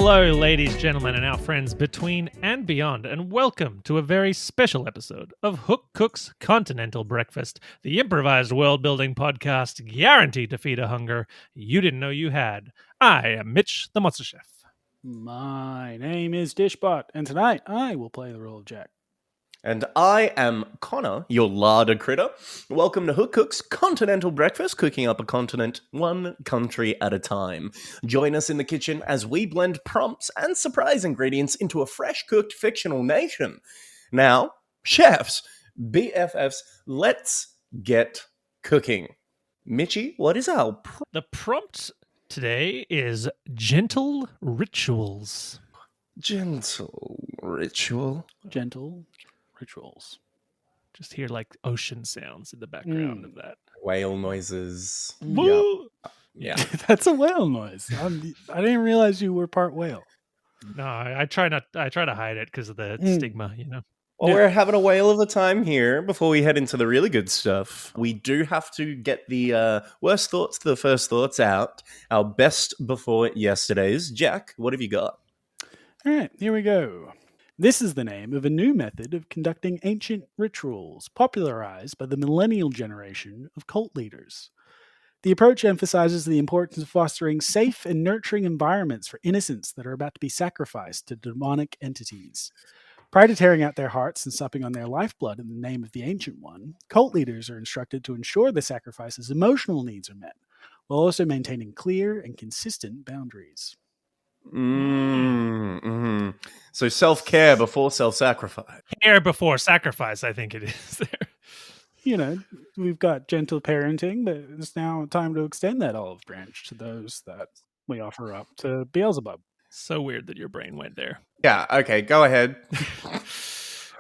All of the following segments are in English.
Hello, ladies, gentlemen, and our friends between and beyond, and welcome to a very special episode of Hook Cook's Continental Breakfast, the improvised world-building podcast guaranteed to feed a hunger you didn't know you had. I am Mitch, the Monster Chef. My name is Dishbot, and tonight I will play the role of Jack. And I am Connor, your larder critter. Welcome to Hook Cook's Continental Breakfast, cooking up a continent one country at a time. Join us in the kitchen as we blend prompts and surprise ingredients into a fresh-cooked fictional nation. Now, chefs, BFFs, let's get cooking. Mitchie, what is our The prompt today is gentle rituals. gentle ritual? Gentle rituals. Just hear like ocean sounds in the background of that. Whale noises. Woo! Yeah. That's a whale noise. I didn't realize you were part whale. No, I try not. I try to hide it because of the stigma, you know. Well, we're having a whale of a time here. Before we head into the really good stuff, we do have to get the worst thoughts to the first thoughts out. Our best before yesterday's. Jack, what have you got? All right, here we go. This is the name of a new method of conducting ancient rituals, popularized by the millennial generation of cult leaders. The approach emphasizes the importance of fostering safe and nurturing environments for innocents that are about to be sacrificed to demonic entities. Prior to tearing out their hearts and supping on their lifeblood in the name of the Ancient One, cult leaders are instructed to ensure the sacrifice's emotional needs are met, while also maintaining clear and consistent boundaries. Mm-hmm. So self-care before self-sacrifice. Care before sacrifice, I think it is there. You know, we've got gentle parenting, but it's now time to extend that olive branch to those that we offer up to Beelzebub. So weird that your brain went there. Yeah, okay, go ahead.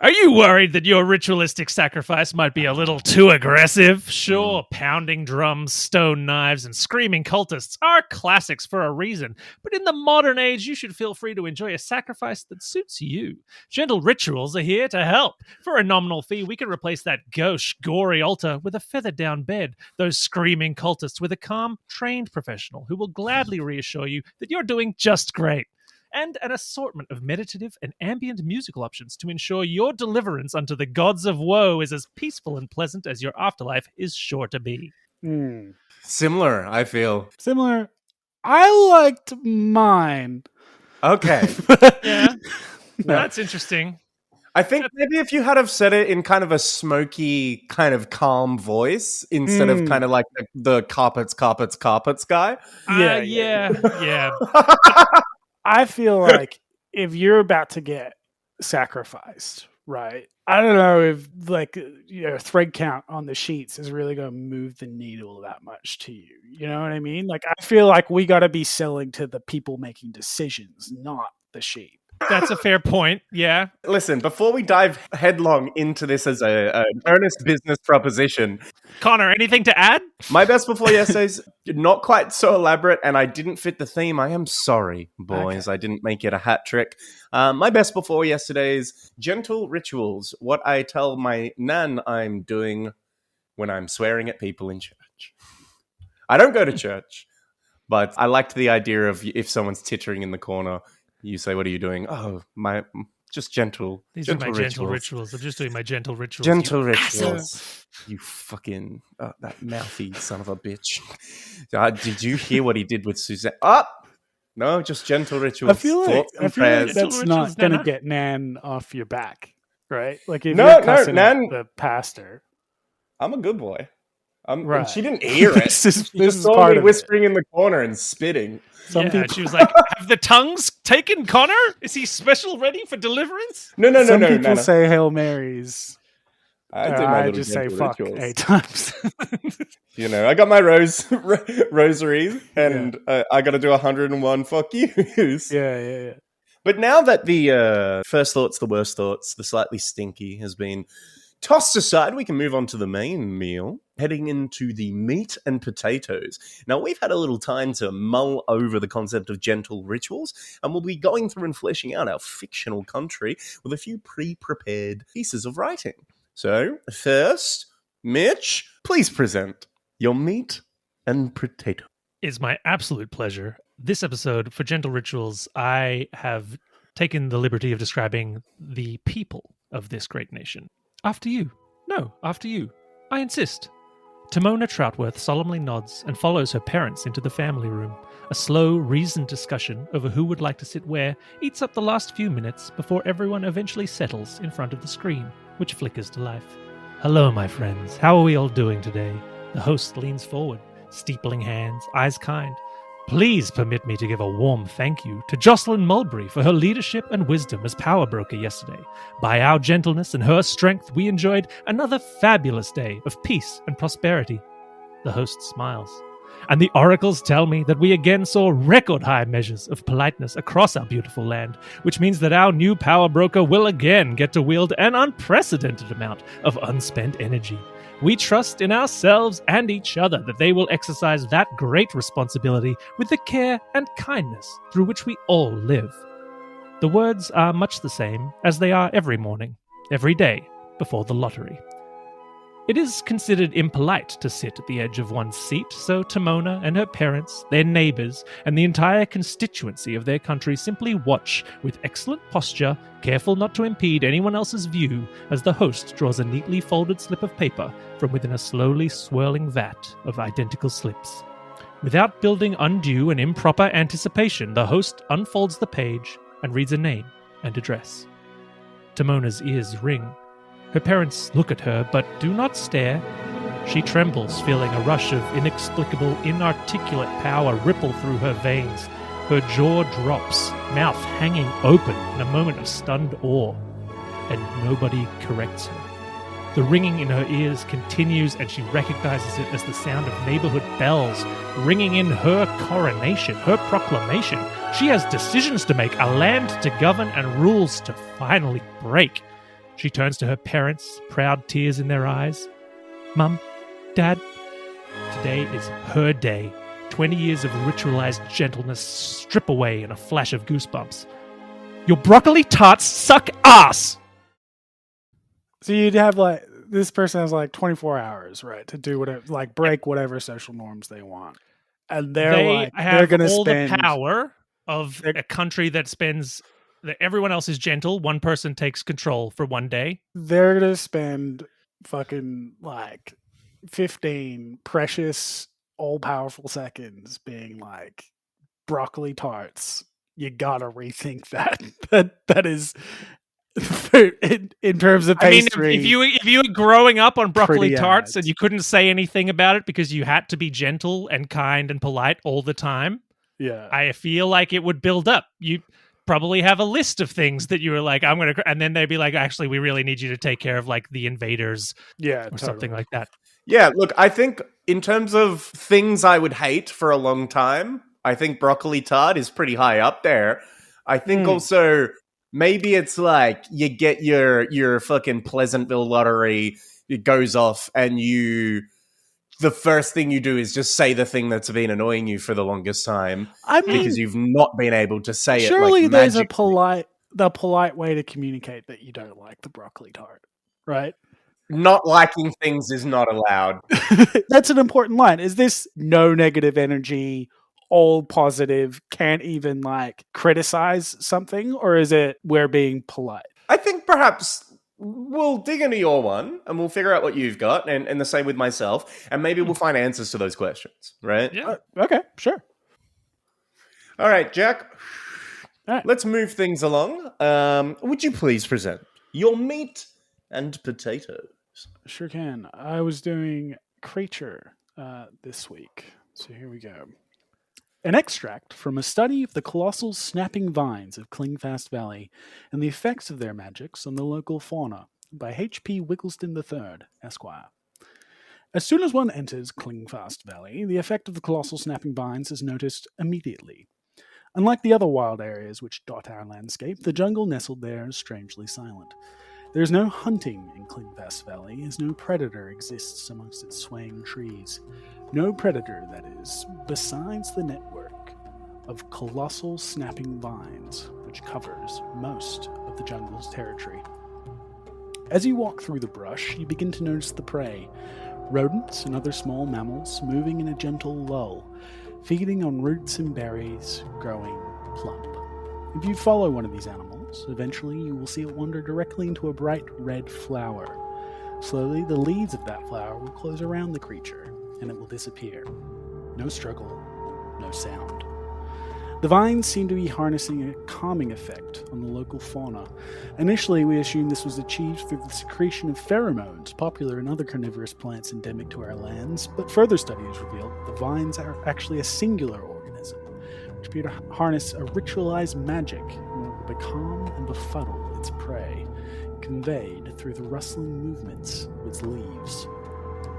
Are you worried that your ritualistic sacrifice might be a little too aggressive? Sure, pounding drums, stone knives, and screaming cultists are classics for a reason, but in the modern age, you should feel free to enjoy a sacrifice that suits you. Gentle rituals are here to help. For a nominal fee, we can replace that gauche, gory altar with a feathered-down bed, those screaming cultists with a calm, trained professional who will gladly reassure you that you're doing just great, and an assortment of meditative and ambient musical options to ensure your deliverance unto the gods of woe is as peaceful and pleasant as your afterlife is sure to be. Similar, I feel. Similar. I liked mine. Okay. Yeah, that's interesting. I think maybe if you had have said it in kind of a smoky, kind of calm voice instead of kind of like the carpets guy. Yeah. I feel like if you're about to get sacrificed, right? I don't know if thread count on the sheets is really going to move the needle that much to you. You know what I mean? Like, I feel like we got to be selling to the people making decisions, not the sheep. That's a fair point, yeah. Listen, before we dive headlong into this as an earnest business proposition, Connor, anything to add? my best before yesterday's not quite so elaborate, and I didn't fit the theme. I am sorry, boys. Okay. I didn't make it a hat trick. My best before yesterday's gentle rituals. What I tell my nan I'm doing when I'm swearing at people in church. I don't go to church, but I liked the idea of if someone's tittering in the corner, you say, "What are you doing?" "Oh, just gentle." These are my gentle rituals. I'm just doing my gentle rituals. Gentle rituals. You fucking that mouthy son of a bitch. Did you hear what he did with Suzanne? No, just gentle rituals. I feel like that's not going to get Nan off your back, right? Like if you're cussing Nan, the pastor. I'm a good boy. Right. And she didn't hear it. This is part of whispering in the corner and spitting. She was like, "Have the tongues taken Connor? Is he special ready for deliverance?" No. Some people say Hail Marys. I just say fuck 8 times. You know, I got my rosary, and I got to do 101 fuck yous. Yeah. But now that the first thoughts, the worst thoughts, the slightly stinky has been tossed aside, we can move on to the main meal, heading into the meat and potatoes. Now, we've had a little time to mull over the concept of gentle rituals, and we'll be going through and fleshing out our fictional country with a few pre-prepared pieces of writing. So, first, Mitch, please present your meat and potato. It's my absolute pleasure. This episode, for Gentle Rituals, I have taken the liberty of describing the people of this great nation. After you. No, after you. I insist. Timona Troutworth solemnly nods and follows her parents into the family room. A slow, reasoned discussion over who would like to sit where eats up the last few minutes before everyone eventually settles in front of the screen, which flickers to life. Hello, my friends. How are we all doing today? The host leans forward, steepling hands, eyes kind. Please permit me to give a warm thank you to Jocelyn Mulberry for her leadership and wisdom as power broker yesterday. By our gentleness and her strength, we enjoyed another fabulous day of peace and prosperity. The host smiles. And the oracles tell me that we again saw record-high measures of politeness across our beautiful land, which means that our new power broker will again get to wield an unprecedented amount of unspent energy. We trust in ourselves and each other that they will exercise that great responsibility with the care and kindness through which we all live. The words are much the same as they are every morning, every day, before the lottery. It is considered impolite to sit at the edge of one's seat, so Timona and her parents, their neighbors, and the entire constituency of their country simply watch with excellent posture, careful not to impede anyone else's view, as the host draws a neatly folded slip of paper from within a slowly swirling vat of identical slips. Without building undue and improper anticipation, the host unfolds the page and reads a name and address. Timona's ears ring. Her parents look at her, but do not stare. She trembles, feeling a rush of inexplicable, inarticulate power ripple through her veins. Her jaw drops, mouth hanging open in a moment of stunned awe. And nobody corrects her. The ringing in her ears continues, and she recognizes it as the sound of neighborhood bells ringing in her coronation, her proclamation. She has decisions to make, a land to govern, and rules to finally break. She turns to her parents, proud tears in their eyes. Mum, Dad, today is her day. 20 years of ritualized gentleness strip away in a flash of goosebumps. Your broccoli tarts suck ass! So you'd have this person has 24 hours, right, to do whatever, break whatever social norms they want. And they're going to spend the power of a country that spends... that everyone else is gentle. One person takes control for one day. They're going to spend fucking 15 precious, all-powerful seconds being broccoli tarts. You gotta rethink that. That is, in terms of pastry. I mean, if you were growing up on broccoli tarts and you couldn't say anything about it because you had to be gentle and kind and polite all the time, yeah, I feel like it would build up. You probably have a list of things that you were like, I'm going to, and then they'd be like, actually, we really need you to take care of the invaders, or something like that. Yeah, look, I think in terms of things I would hate for a long time, I think broccoli tart is pretty high up there. I think also maybe it's you get your fucking Pleasantville lottery, it goes off, and the first thing you do is just say the thing that's been annoying you for the longest time. I mean, because you've not been able to say it. Surely there's the polite way to communicate that you don't like the broccoli tart, right? Not liking things is not allowed. That's an important line. Is this no negative energy, all positive, can't even criticize something, or is it we're being polite? I think perhaps we'll dig into your one and we'll figure out what you've got, and the same with myself, and maybe we'll find answers to those questions, right? Yeah. Okay, sure. All right, Jack. All right. Let's move things along. Would you please present your meat and potatoes? Sure can. I was doing Creature this week, so here we go. An extract from a study of the colossal snapping vines of Clingfast Valley and the effects of their magics on the local fauna by H.P. Wiggleston III, Esquire. As soon as one enters Clingfast Valley, the effect of the colossal snapping vines is noticed immediately. Unlike the other wild areas which dot our landscape, the jungle nestled there is strangely silent. There is no hunting in Clingfast Valley, as no predator exists amongst its swaying trees. No predator, that is, besides the network of colossal snapping vines, which covers most of the jungle's territory. As you walk through the brush, you begin to notice the prey, rodents and other small mammals moving in a gentle lull. feeding on roots and berries, growing plump. If you follow one of these animals, eventually you will see it wander directly into a bright red flower. Slowly, the leaves of that flower will close around the creature, and it will disappear. No struggle, no sound. The vines seem to be harnessing a calming effect on the local fauna. Initially, we assumed this was achieved through the secretion of pheromones, popular in other carnivorous plants endemic to our lands, but further studies revealed that the vines are actually a singular organism, which appear to harness a ritualized magic in order to becalm and befuddle its prey, conveyed through the rustling movements of its leaves.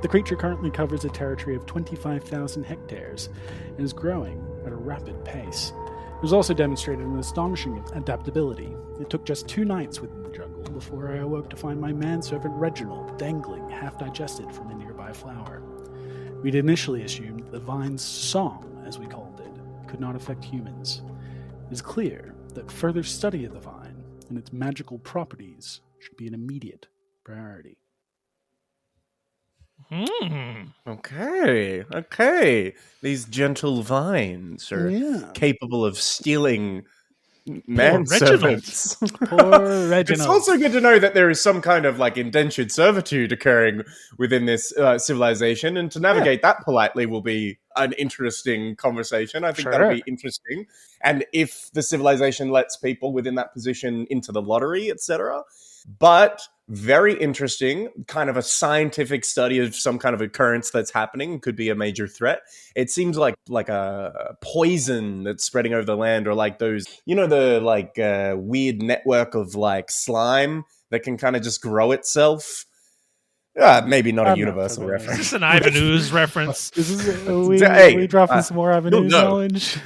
The creature currently covers a territory of 25,000 hectares and is growing at a rapid pace. It was also demonstrated an astonishing adaptability. It took just 2 nights within the jungle before I awoke to find my manservant Reginald dangling, half-digested from a nearby flower. We'd initially assumed that the vine's song, as we called it, could not affect humans. It is clear that further study of the vine and its magical properties should be an immediate priority. Okay. These gentle vines are capable of stealing manservants. Poor Reginald. It's also good to know that there is some kind of like indentured servitude occurring within this civilization, and to navigate that politely will be an interesting conversation. I think that'll be interesting. And if the civilization lets people within that position into the lottery, etc. But very interesting, kind of a scientific study of some kind of occurrence that's happening, could be a major threat. It seems like a poison that's spreading over the land, or like those, the weird network of like slime that can kind of just grow itself. Maybe not a universal reference. This is an Ivan Ooze reference. We dropping some more Ivan Ooze knowledge?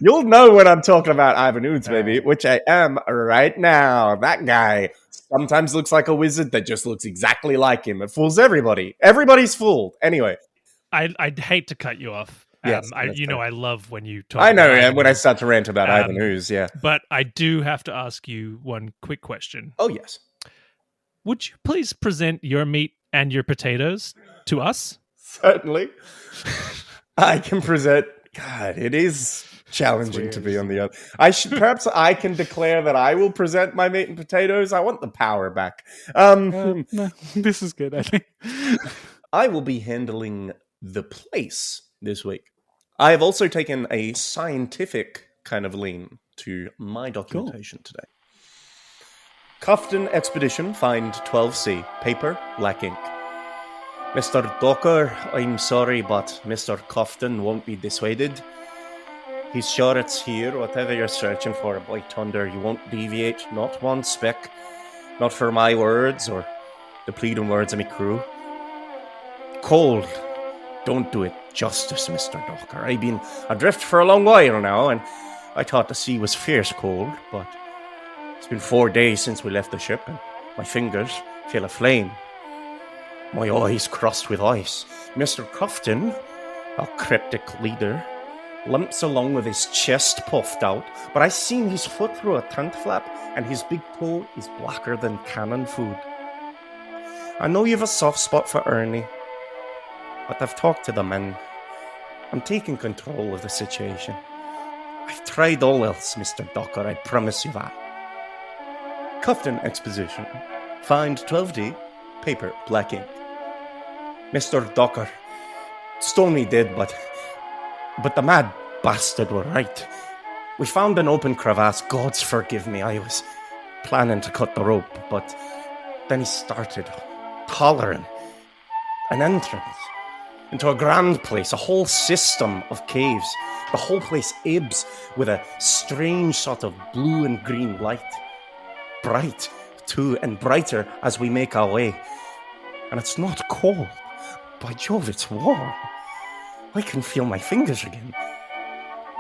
You'll know when I'm talking about Ivan Ooze, baby, which I am right now. That guy sometimes looks like a wizard that just looks exactly like him. It fools everybody. Everybody's fooled. Anyway. I'd hate to cut you off. Yes, I love when you talk. I know, and when I start to rant about Ivan Ooze, yeah. But I do have to ask you one quick question. Oh, yes. Would you please present your meat and your potatoes to us? Certainly. I can present... God, it is challenging to be on the other. Perhaps I can declare that I will present my meat and potatoes. I want the power back. No, this is good, I think. I will be handling the place this week. I have also taken a scientific kind of lean to my documentation today. Cofton Expedition, find 12C, paper, black ink. Mr. Docker, I'm sorry, but Mr. Cofton won't be dissuaded. He's sure it's here, whatever you're searching for, boy thunder. You won't deviate, not one speck. Not for my words, or the pleading words of me crew. Cold. Don't do it justice, Mr. Docker. I've been adrift for a long while now, and I thought the sea was fierce cold, but it's been 4 days since we left the ship, and my fingers feel aflame. My eyes crossed with ice. Mr. Cofton, our cryptic leader, limps along with his chest puffed out, but I seen his foot through a tent flap, and his big toe is blacker than cannon food. I know you've a soft spot for Ernie, but I've talked to the men. I'm taking control of the situation. I've tried all else, Mr. Docker, I promise you that. Cofton Exposition. Find 12D, paper, black ink. Mr. Docker, stone me dead, but the mad bastard were right. We found an open crevasse. Gods forgive me, I was planning to cut the rope, but then he started hollering. An entrance into a grand place, a whole system of caves. The whole place ebbs with a strange sort of blue and green light. Bright, too, and brighter as we make our way. And it's not cold. By Jove, it's warm. I can feel my fingers again.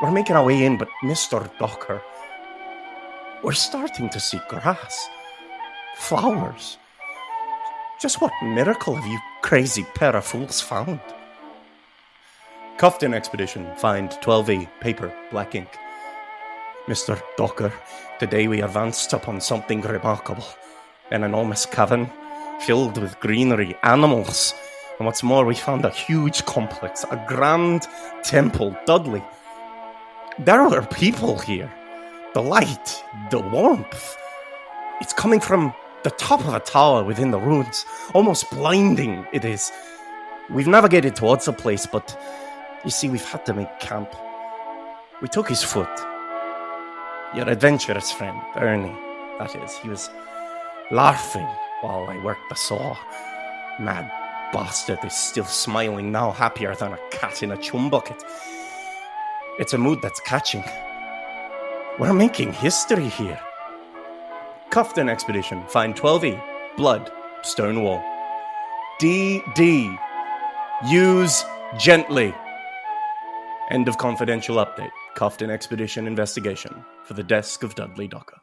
We're making our way in, but Mr. Docker, we're starting to see grass. Flowers. Just what miracle have you crazy pair of fools found? Cofton Expedition, find 12A, paper, black ink. Mr. Docker, today we advanced upon something remarkable. An enormous cavern filled with greenery, animals, And what's more, we found a huge complex, a grand temple. Dudley, there are people here. The light, the warmth, it's coming from the top of a tower within the ruins. Almost blinding it is. We've navigated towards the place, but you see, we've had to make camp. We took his foot. Your adventurous friend, Ernie, that is. He was laughing while I worked the saw. Mad bastard is still smiling now, happier than a cat in a chum bucket. It's a mood that's catching. We're making history here. Cuffton Expedition, find 12E, blood, stone wall. DD, use gently. End of confidential update. Cuffton Expedition investigation for the desk of Dudley Docker.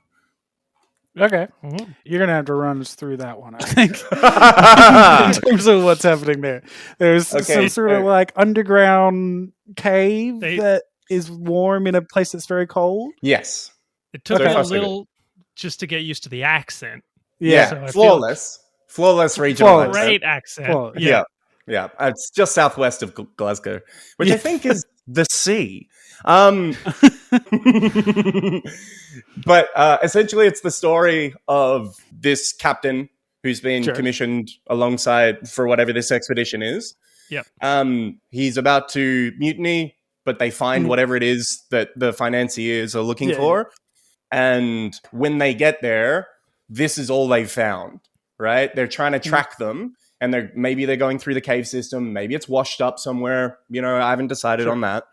Okay. Mhm. You're going to have to run us through that one, I think. In terms of what's happening there. There's some sort of like underground cave that is warm in a place that's very cold. Yes. It took me a frustrated. little just to get used to the accent. Yeah, So I feel- flawless. Flawless regional Flawless. accent. Great accent. Well, Yeah. Yeah. It's just southwest of Glasgow, which I think is the sea. But essentially, it's the story of this captain who's been commissioned alongside for whatever this expedition is. Yep. He's about to mutiny, but they find whatever it is that the financiers are looking for. And when they get there, this is all they've found, right? They're trying to track them, and maybe they're going through the cave system. Maybe it's washed up somewhere. You know, I haven't decided on that.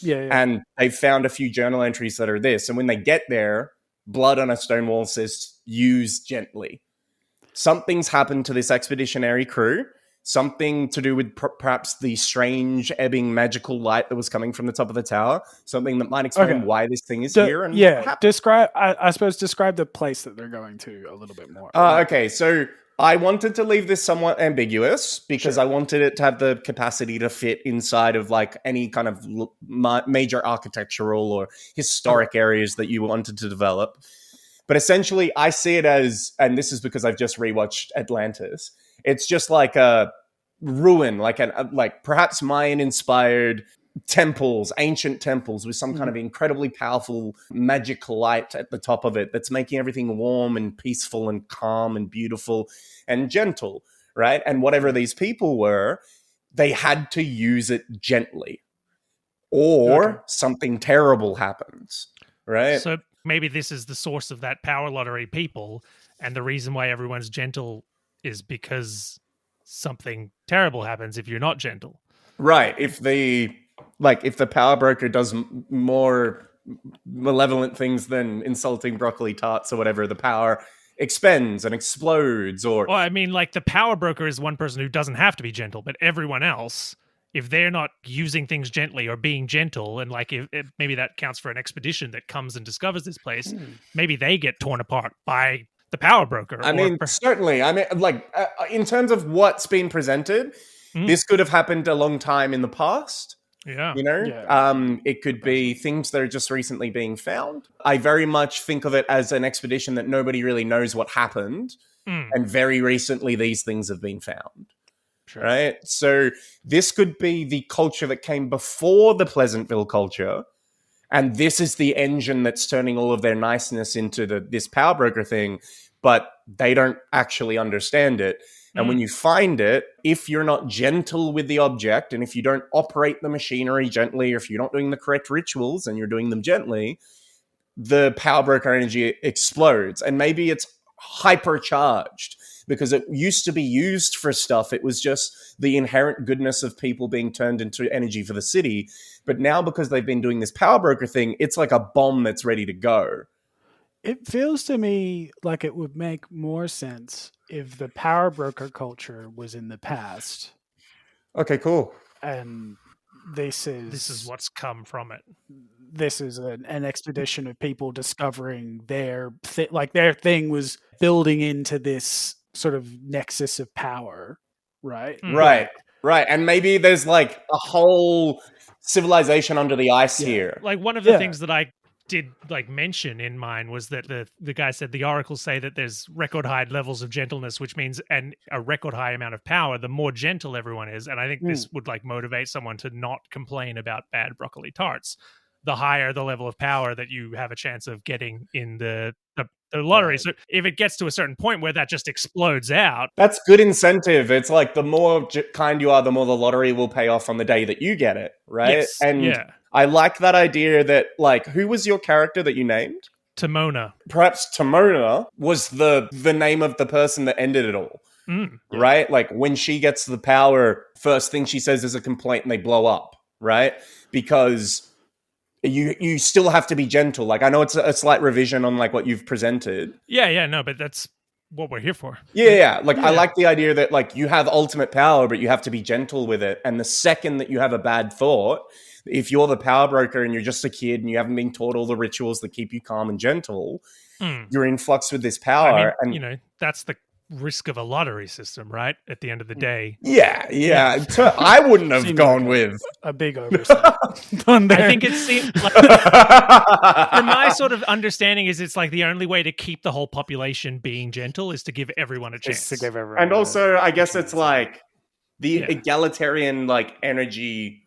And they've found a few journal entries that are this. And when they get there, blood on a stone wall says, use gently. Something's happened to this expeditionary crew. Something to do with perhaps the strange, ebbing, magical light that was coming from the top of the tower. Something that might explain why this thing is here. And describe. I suppose describe the place that they're going to a little bit more. Okay, so I wanted to leave this somewhat ambiguous because I wanted it to have the capacity to fit inside of like any kind of major architectural or historic areas that you wanted to develop. But essentially, I see it as, and this is because I've just rewatched Atlantis. It's just like a ruin, like perhaps Mayan-inspired temples, ancient temples with some kind of incredibly powerful magic light at the top of it that's making everything warm and peaceful and calm and beautiful and gentle, right? And whatever these people were, they had to use it gently or something terrible happens, right? So maybe this is the source of that power lottery people, and the reason why everyone's gentle is because something terrible happens if you're not gentle. Right. If the power broker does more malevolent things than insulting broccoli tarts or whatever, the power expends and explodes. Or well, I mean, like the power broker is one person who doesn't have to be gentle, but everyone else, if they're not using things gently or being gentle, and like if maybe that counts for an expedition that comes and discovers this place, maybe they get torn apart by the power broker. I mean, certainly. I mean, like in terms of what's been presented, this could have happened a long time in the past. Yeah. You know, it could be things that are just recently being found. I very much think of it as an expedition that nobody really knows what happened. And very recently, these things have been found. Right. So this could be the culture that came before the Pleasantville culture. And this is the engine that's turning all of their niceness into this power broker thing, but they don't actually understand it. And when you find it, if you're not gentle with the object, and if you don't operate the machinery gently, or if you're not doing the correct rituals and you're doing them gently, the power broker energy explodes. And maybe it's hypercharged because it used to be used for stuff. It was just the inherent goodness of people being turned into energy for the city. But now, because they've been doing this power broker thing, it's like a bomb that's ready to go. It feels to me like it would make more sense if the power broker culture was in the past. Okay, cool. And this is what's come from it. This is an expedition of people discovering their thing was building into this sort of nexus of power, right? Right. And maybe there's like a whole civilization under the ice here. Like one of the things that I did like mention in mine was that the guy said the oracles say that there's record high levels of gentleness, which means and a record high amount of power, the more gentle everyone is. And I think this would like motivate someone to not complain about bad broccoli tarts. The higher the level of power that you have a chance of getting in the lottery. Right. So if it gets to a certain point where that just explodes out. That's good incentive. It's like the more kind you are, the more the lottery will pay off on the day that you get it, right? Yes, and I like that idea that, like, who was your character that you named? Timona. Perhaps Timona was the name of the person that ended it all, right? Like, when she gets the power, first thing she says is a complaint and they blow up, right? Because you still have to be gentle. Like, I know it's a slight revision on, like, what you've presented. No, but that's what we're here for. Yeah. Like, I like the idea that, like, you have ultimate power, but you have to be gentle with it. And the second that you have a bad thought, if you're the power broker and you're just a kid and you haven't been taught all the rituals that keep you calm and gentle, you're in flux with this power. I mean, and you know, that's the risk of a lottery system, right? At the end of the day. Yeah. I wouldn't have gone with a big oversight. I think it seems like, from my sort of understanding, is it's like the only way to keep the whole population being gentle is to give everyone a chance. And also, I guess it's like the egalitarian like energy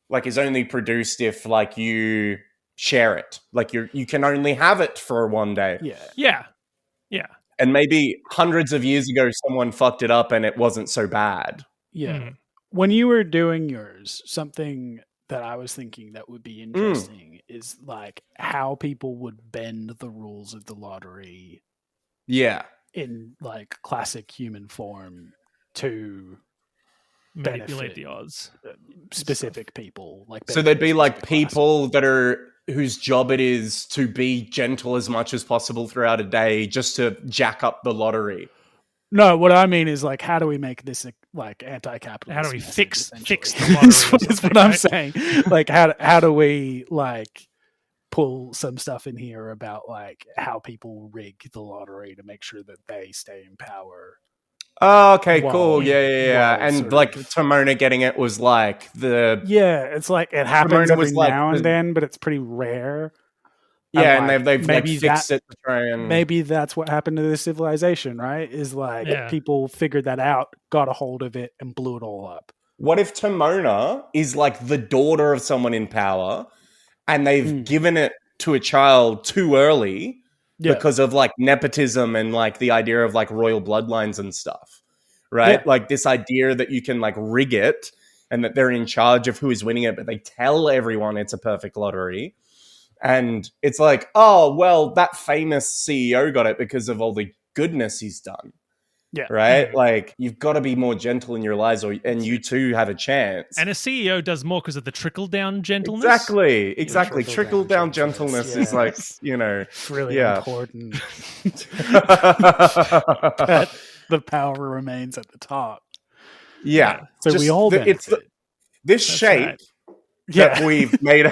like is only produced if like you share it. Like you can only have it for one day. Yeah. And maybe hundreds of years ago, someone fucked it up and it wasn't so bad. Yeah. When you were doing yours, something that I was thinking that would be interesting is like how people would bend the rules of the lottery. Yeah. In like classic human form to manipulate the odds. Specific people. Like so there'd be like people that are whose job it is to be gentle as much as possible throughout a day just to jack up the lottery. No, what I mean is like, how do we make this like anti-capitalist? How do we fix the lottery? That's what I'm saying. Like, how do we like pull some stuff in here about like how people rig the lottery to make sure that they stay in power? Oh, okay, cool. Yeah. And like Timona getting it was like it's like it happens every now and then, but it's pretty rare. Yeah, and they've like fixed it to try and maybe that's what happened to this civilization, right? Is like people figured that out, got a hold of it, and blew it all up. What if Timona is like the daughter of someone in power, and they've given it to a child too early? Because of like nepotism and like the idea of like royal bloodlines and stuff, right? Like this idea that you can like rig it and that they're in charge of who is winning it, but they tell everyone it's a perfect lottery. And it's like, oh, well, that famous CEO got it because of all the goodness he's done. Yeah. Right? Like, you've got to be more gentle in your lives and you too have a chance. And a CEO does more because of the trickle-down gentleness. Exactly. Trickle-down gentleness is like, you know. It's really important. That the power remains at the top. Yeah. So we all benefit. This shape that we've made.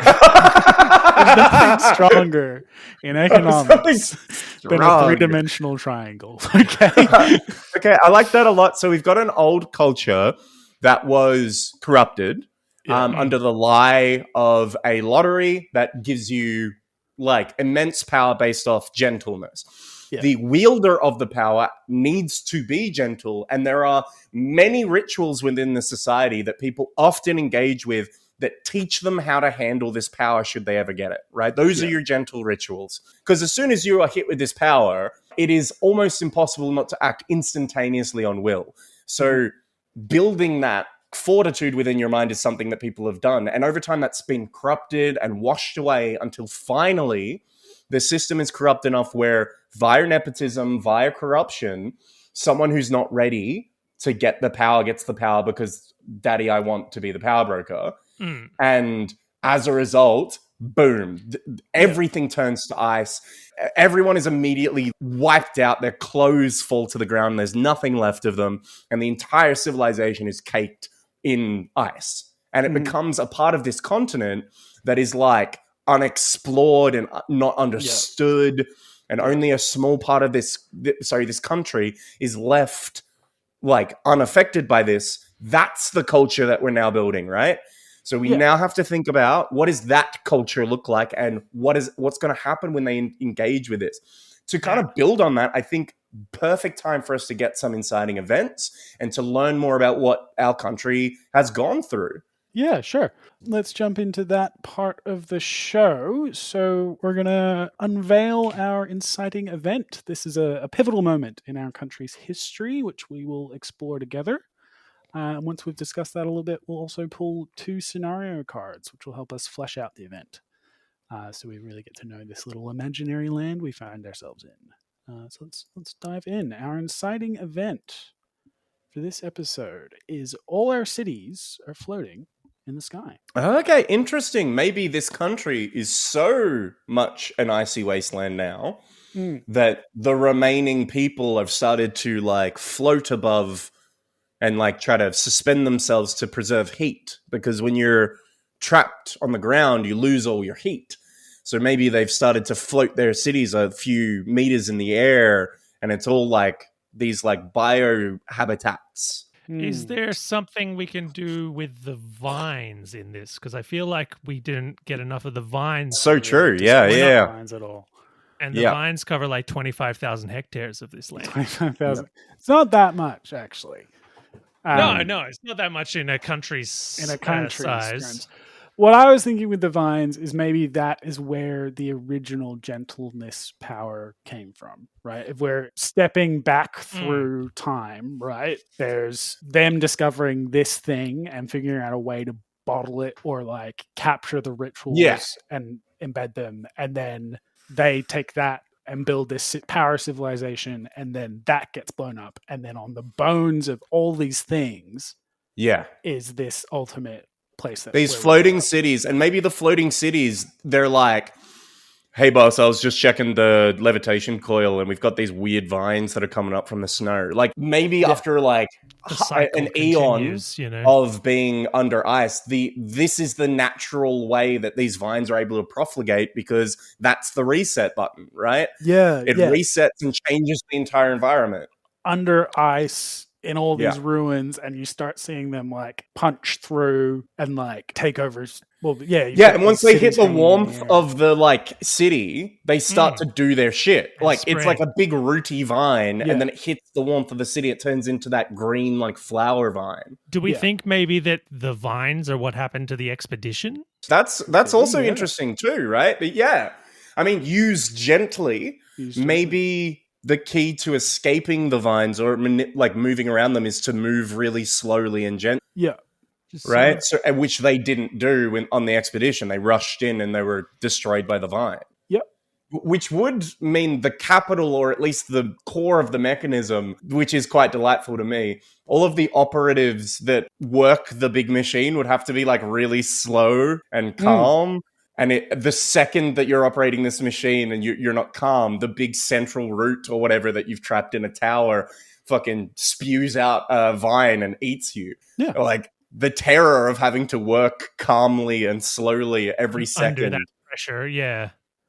There's nothing stronger in economics than a three-dimensional triangle. Okay, I like that a lot. So we've got an old culture that was corrupted under the lie of a lottery that gives you like immense power based off gentleness. Yeah. The wielder of the power needs to be gentle, and there are many rituals within the society that people often engage with that teach them how to handle this power should they ever get it, right? Those are your gentle rituals. Because as soon as you are hit with this power, it is almost impossible not to act instantaneously on will. So building that fortitude within your mind is something that people have done. And over time, that's been corrupted and washed away until finally the system is corrupt enough where via nepotism, via corruption, someone who's not ready to get the power gets the power because, daddy, I want to be the power broker. And as a result, boom, everything turns to ice. Everyone is immediately wiped out. Their clothes fall to the ground. There's nothing left of them. And the entire civilization is caked in ice. And it becomes a part of this continent that is like unexplored and not understood. And only a small part of this country is left like unaffected by this. That's the culture that we're now building, right? So we now have to think about what does that culture look like and what's going to happen when they engage with this. To kind of build on that, I think perfect time for us to get some inciting events and to learn more about what our country has gone through. Yeah, sure. Let's jump into that part of the show. So we're going to unveil our inciting event. This is a pivotal moment in our country's history, which we will explore together. And once we've discussed that a little bit, we'll also pull 2 scenario cards, which will help us flesh out the event. So we really get to know this little imaginary land we find ourselves in. So let's dive in. Our inciting event for this episode is all our cities are floating in the sky. Okay, interesting. Maybe this country is so much an icy wasteland now that the remaining people have started to like float above and like try to suspend themselves to preserve heat, because when you're trapped on the ground, you lose all your heat. So maybe they've started to float their cities a few meters in the air, and it's all like these like biohabitats. Is there something we can do with the vines in this? Because I feel like we didn't get enough of the vines. So true. Yeah. Vines at all. And the vines cover like 25,000 hectares of this land. 25,000. It's not that much, actually. No, it's not that much in a country's size. What I was thinking with the vines is maybe that is where the original gentleness power came from, right? If we're stepping back through time, right? There's them discovering this thing and figuring out a way to bottle it or like capture the rituals and embed them. And then they take that and build this power civilization, and then that gets blown up. And then on the bones of all these things is this ultimate place. These floating cities, and maybe the floating cities, they're like, hey boss, I was just checking the levitation coil and we've got these weird vines that are coming up from the snow. Like maybe after like an eon of being under ice, this is the natural way that these vines are able to profligate, because that's the reset button, right? It resets and changes the entire environment. Under ice in all these ruins, and you start seeing them like punch through and like take over. Well, and once they hit the warmth of the like city, they start to do their shit. Like it's like a big rooty vine, and then it hits the warmth of the city. It turns into that green like flower vine. Do we think maybe that the vines are what happened to the expedition? That's also interesting too, right? But I mean, used gently, maybe. The key to escaping the vines or like moving around them is to move really slowly and gently. Yeah. Right? So, which they didn't do on the expedition. They rushed in and they were destroyed by the vine. Yep. Which would mean the capital, or at least the core of the mechanism, which is quite delightful to me, all of the operatives that work the big machine would have to be like really slow and calm. And the second that you're operating this machine and you're not calm, the big central root or whatever that you've trapped in a tower fucking spews out a vine and eats you. Yeah. Like the terror of having to work calmly and slowly every second. Under that pressure,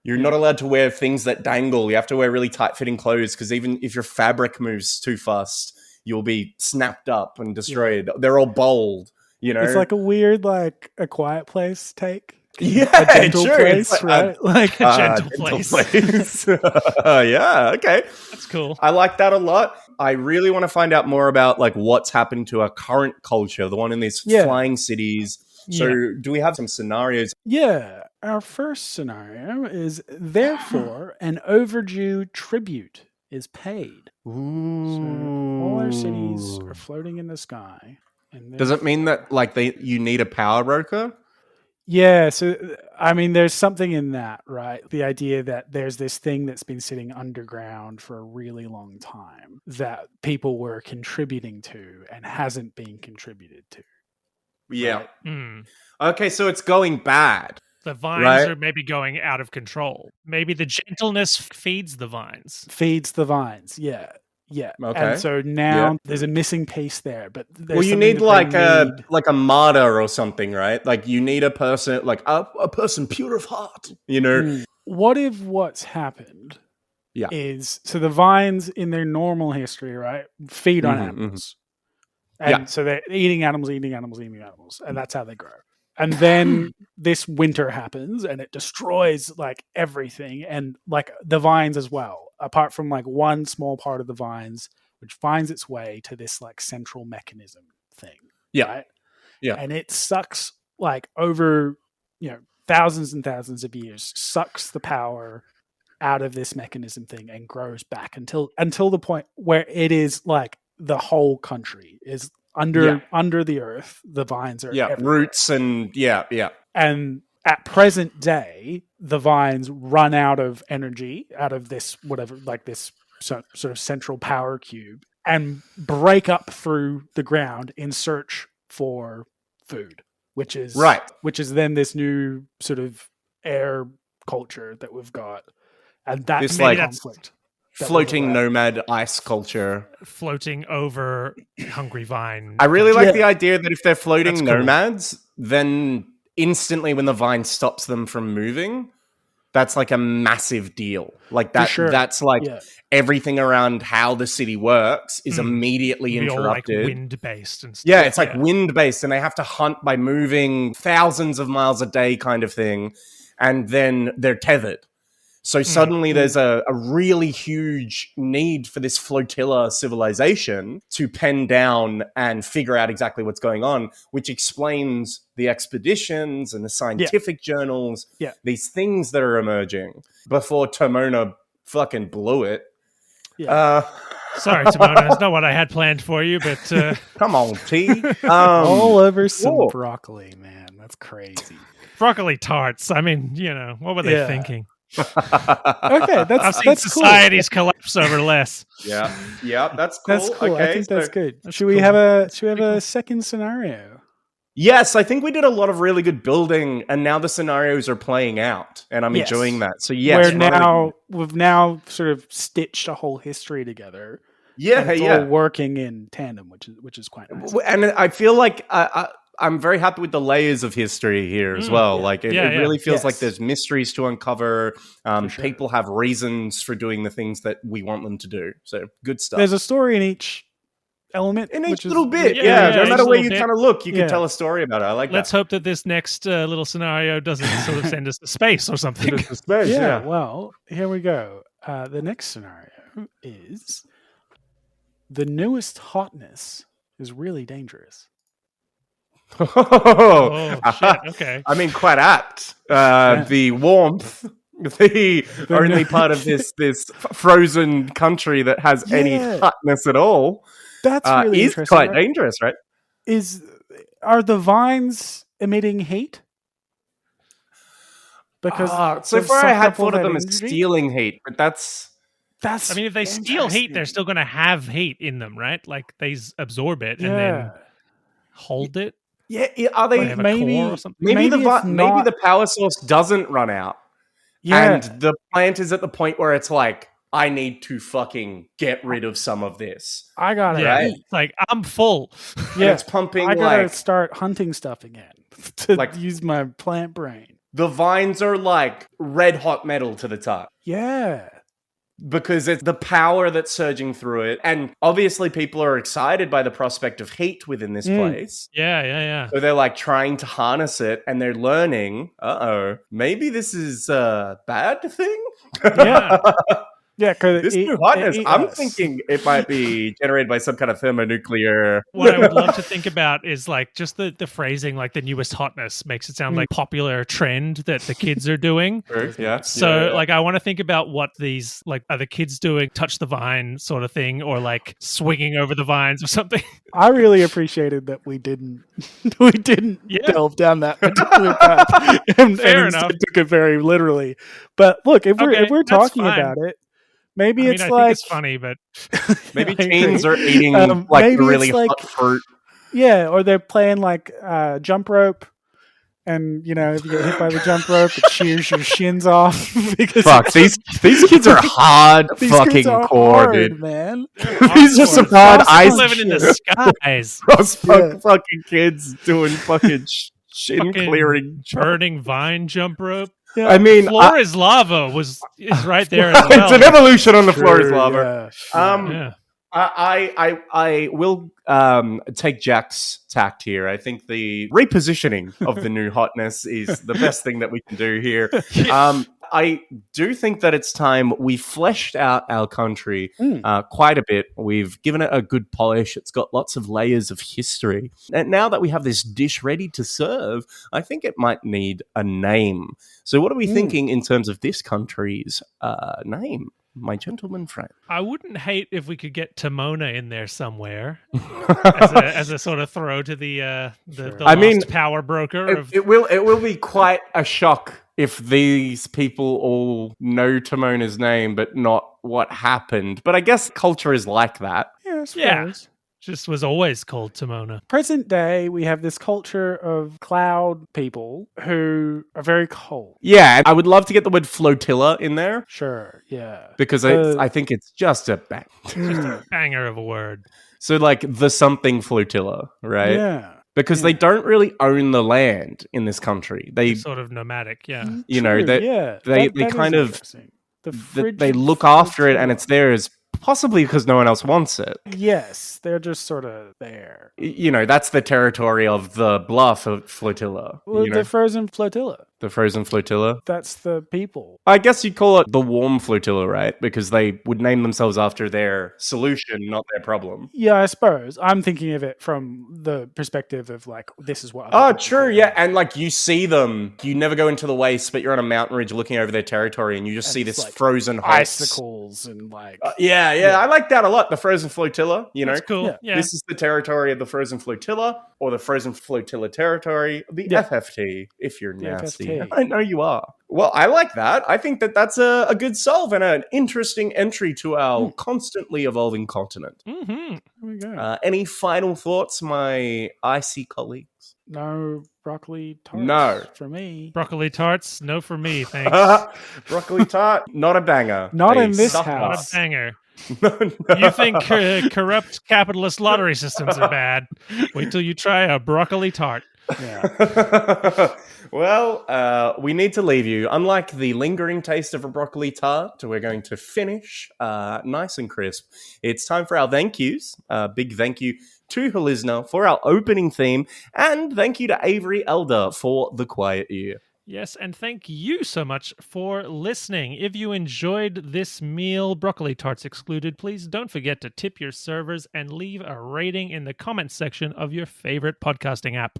You're not allowed to wear things that dangle. You have to wear really tight-fitting clothes, because even if your fabric moves too fast, you'll be snapped up and destroyed. They're all bold, It's like a weird, like, A Quiet Place take. Yeah, a gentle place, right? Like a gentle place. Okay. That's cool. I like that a lot. I really want to find out more about like what's happening to our current culture, the one in these flying cities. So do we have some scenarios? Yeah. Our first scenario is, therefore, an overdue tribute is paid. Ooh. So all our cities are floating in the sky. And does it mean that like you need a power broker? Yeah, so I mean, there's something in that, right? The idea that there's this thing that's been sitting underground for a really long time that people were contributing to and hasn't been contributed to. Yeah. Right? Okay, so it's going bad. The vines are maybe going out of control. Maybe the gentleness feeds the vines. Feeds the vines, yeah. Okay. And so now there's a missing piece there, but you need like a martyr or something, right? Like you need a person, like a person pure of heart, What if what's happened is, so the vines in their normal history, right, feed on animals. And so they're eating animals, and that's how they grow. And then this winter happens and it destroys like everything and like the vines as well, apart from like one small part of the vines, which finds its way to this like central mechanism thing. Yeah. Right? Yeah. And it sucks like over, thousands and thousands of years, sucks the power out of this mechanism thing and grows back until the point where it is like the whole country is under the earth. The vines are everywhere. Roots and And at present day, the vines run out of energy, out of this whatever, like this sort of central power cube, and break up through the ground in search for food, which is then this new sort of air culture that we've got, and that's like conflict. Floating nomad ice culture. Floating over hungry vine. I really like the idea that if they're floating nomads, then instantly when the vine stops them from moving, that's like a massive deal. Like that. That's like everything around how the city works is immediately interrupted. All like wind based and stuff. Yeah, it's like wind based, and they have to hunt by moving thousands of miles a day, kind of thing, and then they're tethered. So suddenly there's a really huge need for this flotilla civilization to pen down and figure out exactly what's going on, which explains the expeditions and the scientific journals, these things that are emerging before Tomona fucking blew it. Yeah. Sorry, Tomona, it's not what I had planned for you, but... Come on, T. All over some broccoli, man. That's crazy. Broccoli tarts. I mean, what were they thinking? Okay, I've seen societies collapse over less. Yeah, that's cool. That's cool. Okay, I think that's good. Should we have a second scenario? Yes, I think we did a lot of really good building, and now the scenarios are playing out, and I'm enjoying that. So yes, we've now sort of stitched a whole history together. Yeah, and it's all working in tandem, which is quite nice. And I feel like I'm very happy with the layers of history here as well. Like it really feels like there's mysteries to uncover. People have reasons for doing the things that we want them to do. So good stuff. There's a story in each element. In each little bit. No matter where you kind of look, you can tell a story about it. I like Let's hope that this next little scenario doesn't sort of send us to space or something. Well, here we go. The next scenario is the newest hotness is really dangerous. Oh, shit. Okay. I mean, quite apt. The warmth, the only part of this frozen country that has any hotness at all. That's really is interesting. Quite dangerous, right? Are the vines emitting heat? Because so far I had thought of them as stealing heat, but that's. I mean, if they steal heat, they're still going to have heat in them, right? Like they absorb it and then hold it. Yeah, are they maybe the power source doesn't run out, and the plant is at the point where it's like, I need to fucking get rid of some of this. I got it. Right? It's like I'm full. Yeah, it's pumping. I gotta start hunting stuff again to use my plant brain. The vines are like red hot metal to the top. Yeah. Because it's the power that's surging through it. And obviously people are excited by the prospect of heat within this place. Yeah. So they're like trying to harness it and they're learning, maybe this is a bad thing? Yeah. Yeah, because this new hotness, I'm thinking it might be generated by some kind of thermonuclear. What I would love to think about is like just the phrasing, like the newest hotness makes it sound like popular trend that the kids are doing. Yeah. So like I want to think about what these like are the kids doing, touch the vine sort of thing, or like swinging over the vines or something. I really appreciated that we didn't delve down that particular path and instead took it very literally. But look, if we're talking about it. Maybe I think it's funny, but maybe teens are eating like really hot fruit. Yeah, or they're playing like jump rope, and if you get hit by the jump rope, it shears your shins off. Fuck, these kids are hard fucking core, dude. Man. These are some hard ice living in the skies. Fucking kids doing fucking shin clearing, burning vine jump rope. Yeah. I mean, floor is lava is right there as well. It's an evolution on the floor is lava. Yeah. I will take Jack's tact here. I think the repositioning of the new hotness is the best thing that we can do here. I do think that it's time we fleshed out our country quite a bit. We've given it a good polish. It's got lots of layers of history. And now that we have this dish ready to serve, I think it might need a name. So what are we thinking in terms of this country's name, my gentleman friend? I wouldn't hate if we could get Timona in there somewhere as a sort of throw to the lost power broker. It will be quite a shock if these people all know Timona's name, but not what happened. But I guess culture is like that. Yeah, I suppose. Yeah. Just was always called Timona. Present day, we have this culture of cloud people who are very cold. Yeah, I would love to get the word flotilla in there. Sure, yeah. Because I think it's just a bang. Banger of a word. So like the something flotilla, right? Yeah. Because they don't really own the land in this country. They're sort of nomadic, yeah. You know, they kind of they look after it and it's theirs. Possibly because no one else wants it. Yes, they're just sort of there. You know, that's the territory of the bluff flotilla. Well, the frozen flotilla. The frozen flotilla? That's the people. I guess you'd call it the warm flotilla, right? Because they would name themselves after their solution, not their problem. Yeah, I suppose. I'm thinking of it from the perspective of like, this is what... Oh, true, yeah. And like you see them, you never go into the waste, but you're on a mountain ridge looking over their territory and you just see this like frozen icicles and like... Yeah, I like that a lot. The frozen flotilla, you know. That's cool. Yeah. This is the territory of the frozen flotilla or the frozen flotilla territory, the FFT, if you're nasty. FFT. I know you are. Well, I like that. I think that that's a good solve and an interesting entry to our constantly evolving continent. Mm-hmm. Here we go. Any final thoughts, my icy colleagues? No broccoli tarts No. for me. Broccoli tarts, no for me, thanks. Broccoli tart, not a banger. Not They in this suck house. Not ass. a banger. No. You think corrupt capitalist lottery systems are bad? Wait till you try a broccoli tart. Yeah. Well, we need to leave you. Unlike the lingering taste of a broccoli tart, we're going to finish nice and crisp. It's time for our thank yous. Big thank you to Holizna for our opening theme, and thank you to Avery Alder for the quiet ear. Yes, and thank you so much for listening. If you enjoyed this meal, broccoli tarts excluded, please don't forget to tip your servers and leave a rating in the comments section of your favorite podcasting app.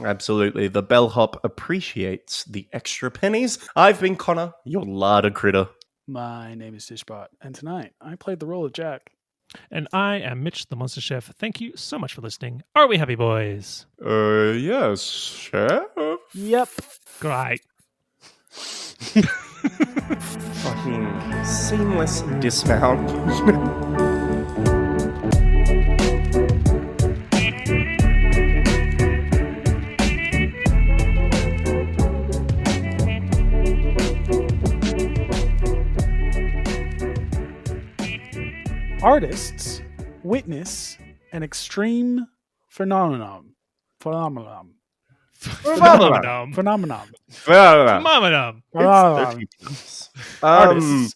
Absolutely. The bellhop appreciates the extra pennies. I've been Connor, your larder critter. My name is Dishbot, and tonight I played the role of Jack. And I am Mitch, the Monster Chef. Thank you so much for listening. Are we happy, boys? Yes, chef. Yep. Great. Fucking seamless dismount. Artists witness an extreme phenomenon. Phenomenon. Phenomenon. Phenomenon. Artists